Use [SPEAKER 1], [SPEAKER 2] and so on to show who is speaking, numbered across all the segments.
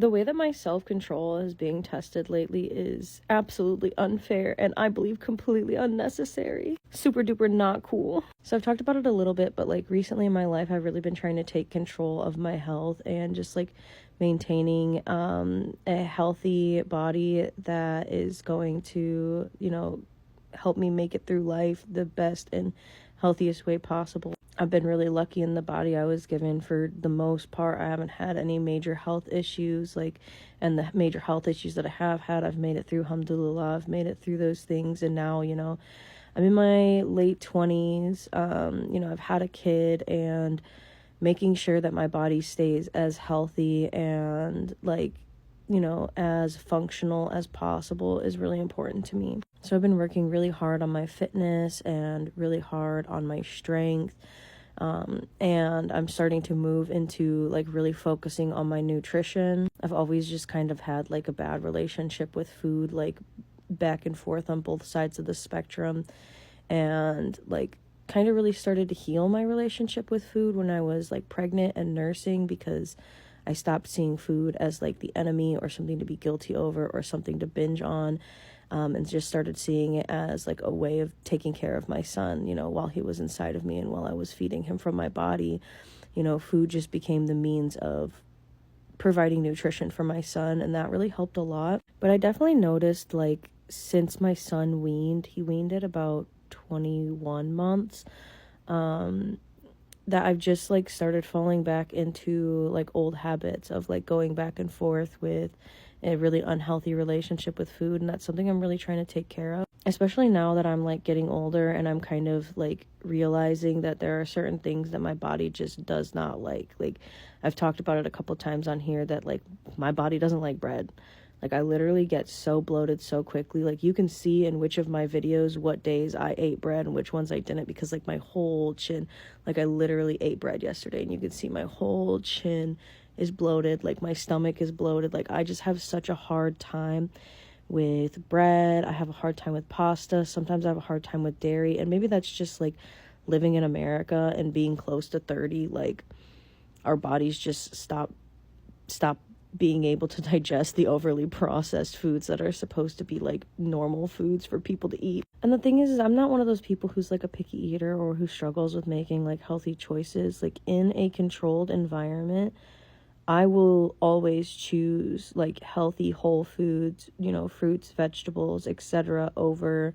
[SPEAKER 1] The way that my self-control is being tested lately is absolutely unfair and I believe completely unnecessary. Super duper not cool. So I've talked about it a little bit, but like recently in my life, I've really been trying to take control of my health and just like maintaining a healthy body that is going to, help me make it through life the best and healthiest way possible. I've been really lucky in the body I was given. For the most part, I haven't had any major health issues, and the major health issues that I have had, I've made it through, alhamdulillah. I've made it through those things, and now, I'm in my late 20s. I've had a kid, and making sure that my body stays as healthy and as functional as possible is really important to me. So I've been working really hard on my fitness and really hard on my strength. And I'm starting to move into really focusing on my nutrition. I've always just kind of had a bad relationship with food, back and forth on both sides of the spectrum, and kind of really started to heal my relationship with food when I was pregnant and nursing, because I stopped seeing food as the enemy or something to be guilty over or something to binge on. And just started seeing it as a way of taking care of my son, while he was inside of me and while I was feeding him from my body. Food just became the means of providing nutrition for my son, and that really helped a lot. But I definitely noticed since my son weaned, he weaned at about 21 months, that I've just started falling back into old habits of going back and forth with a really unhealthy relationship with food. And that's something I'm really trying to take care of, especially now that I'm getting older and I'm kind of realizing that there are certain things that my body just does not like. I've talked about it a couple times on here that my body doesn't like bread. I literally get so bloated so quickly. You can see in which of my videos what days I ate bread and which ones I didn't, because my whole chin, I literally ate bread yesterday and you can see my whole chin is bloated. My stomach is bloated. I just have such a hard time with bread. I have a hard time with pasta. Sometimes I have a hard time with dairy. And maybe that's just living in America and being close to 30. Our bodies just stop being able to digest the overly processed foods that are supposed to be normal foods for people to eat. And the thing is I'm not one of those people who's a picky eater or who struggles with making healthy choices. In a controlled environment, I will always choose healthy whole foods, fruits, vegetables, etc. over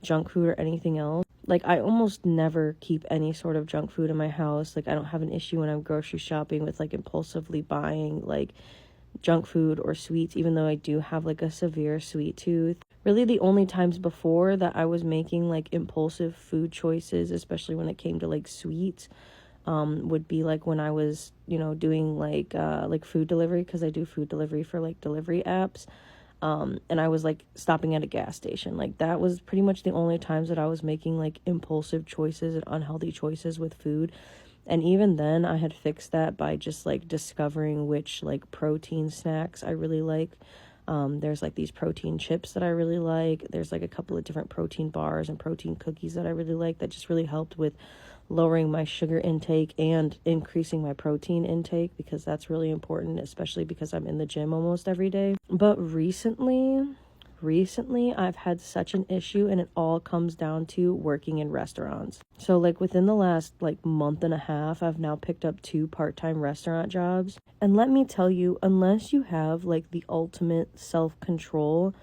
[SPEAKER 1] junk food or anything else. I almost never keep any sort of junk food in my house. I don't have an issue when I'm grocery shopping with impulsively buying junk food or sweets, even though I do have a severe sweet tooth. Really the only times before that I was making impulsive food choices, especially when it came to sweets, would be when I was, doing food delivery, because I do food delivery for delivery apps. And I was stopping at a gas station. That was pretty much the only times that I was making impulsive choices and unhealthy choices with food. And even then I had fixed that by just discovering which protein snacks I really like. There's these protein chips that I really like. There's a couple of different protein bars and protein cookies that I really like, that just really helped with lowering my sugar intake and increasing my protein intake, because that's really important, especially because I'm in the gym almost every day. But recently I've had such an issue, and it all comes down to working in restaurants. So within the last month and a half, I've now picked up 2 part-time restaurant jobs. And let me tell you, unless you have the ultimate self-control,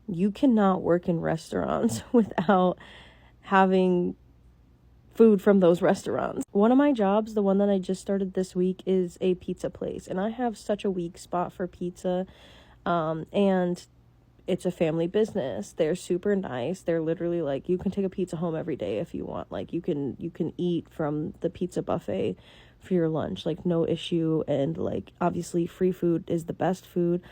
[SPEAKER 1] you cannot work in restaurants without having food from those restaurants. One of my jobs, the one that I just started this week, is a pizza place, and I have such a weak spot for pizza. And it's a family business. They're super nice. They're literally you can take a pizza home every day if you want. You can eat from the pizza buffet for your lunch, no issue. And obviously free food is the best food.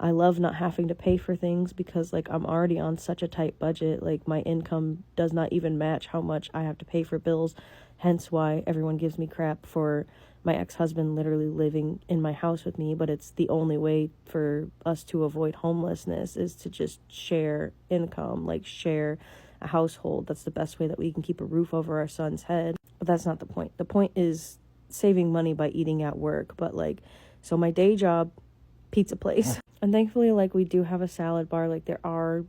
[SPEAKER 1] I love not having to pay for things, because I'm already on such a tight budget. My income does not even match how much I have to pay for bills. Hence why everyone gives me crap for my ex-husband literally living in my house with me. But it's the only way for us to avoid homelessness, is to just share income, share a household. That's the best way that we can keep a roof over our son's head. But that's not the point. The point is saving money by eating at work. But so my day job pizza place. And thankfully, like, we do have a salad bar. Like, there are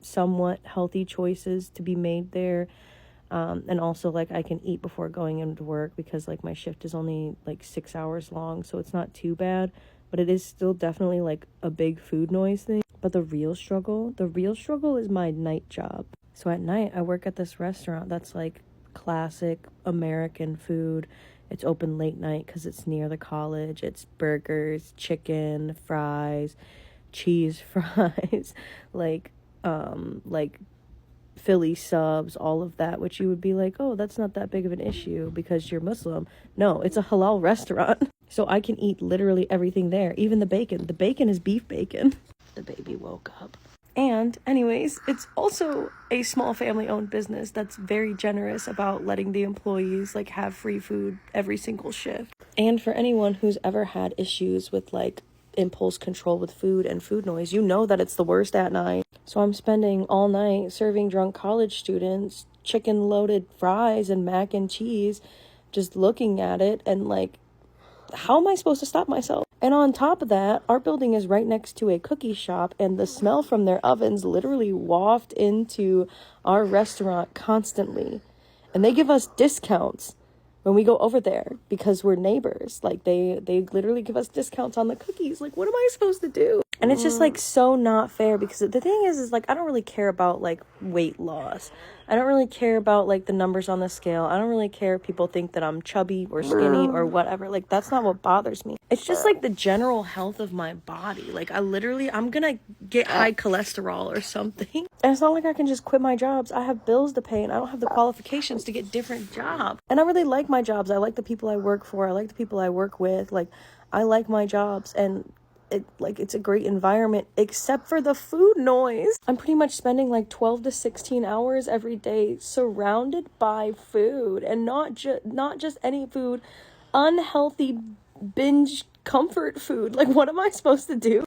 [SPEAKER 1] somewhat healthy choices to be made there. And also, like, I can eat before going into work because, like, my shift is only, like, 6 hours long, so it's not too bad. But it is still definitely, like, a big food noise thing. But the real struggle is my night job. So at night, I work at this restaurant that's, like, classic American food. It's open late night because it's near the college. It's burgers, chicken, fries, cheese fries, like Philly subs, all of that, which you would be like, oh, that's not that big of an issue because you're Muslim. No, it's a halal restaurant. So I can eat literally everything there, even the bacon. The bacon is beef bacon. The baby woke up. And anyways, it's also a small family-owned business that's very generous about letting the employees, like, have free food every single shift. And for anyone who's ever had issues with, like, impulse control with food and food noise, you know that it's the worst at night. So I'm spending all night serving drunk college students chicken-loaded fries and mac and cheese, just looking at it and, like, how am I supposed to stop myself? And on top of that, our building is right next to a cookie shop, and the smell from their ovens literally waft into our restaurant constantly. And they give us discounts when we go over there because we're neighbors. Like, they literally give us discounts on the cookies. Like, what am I supposed to do? And it's just, like, so not fair because the thing is like, I don't really care about, like, weight loss. I don't really care about, like, the numbers on the scale. I don't really care if people think that I'm chubby or skinny or whatever. Like, that's not what bothers me. It's just, like, the general health of my body. Like, I'm gonna get high cholesterol or something. And it's not like I can just quit my jobs. I have bills to pay and I don't have the qualifications to get different jobs. And I really like my jobs. I like the people I work for. I like the people I work with. Like, I like my jobs, and it's a great environment, except for the food noise. I'm pretty much spending like 12 to 16 hours every day surrounded by food, and not just any food, unhealthy binge comfort food. Like, what am I supposed to do?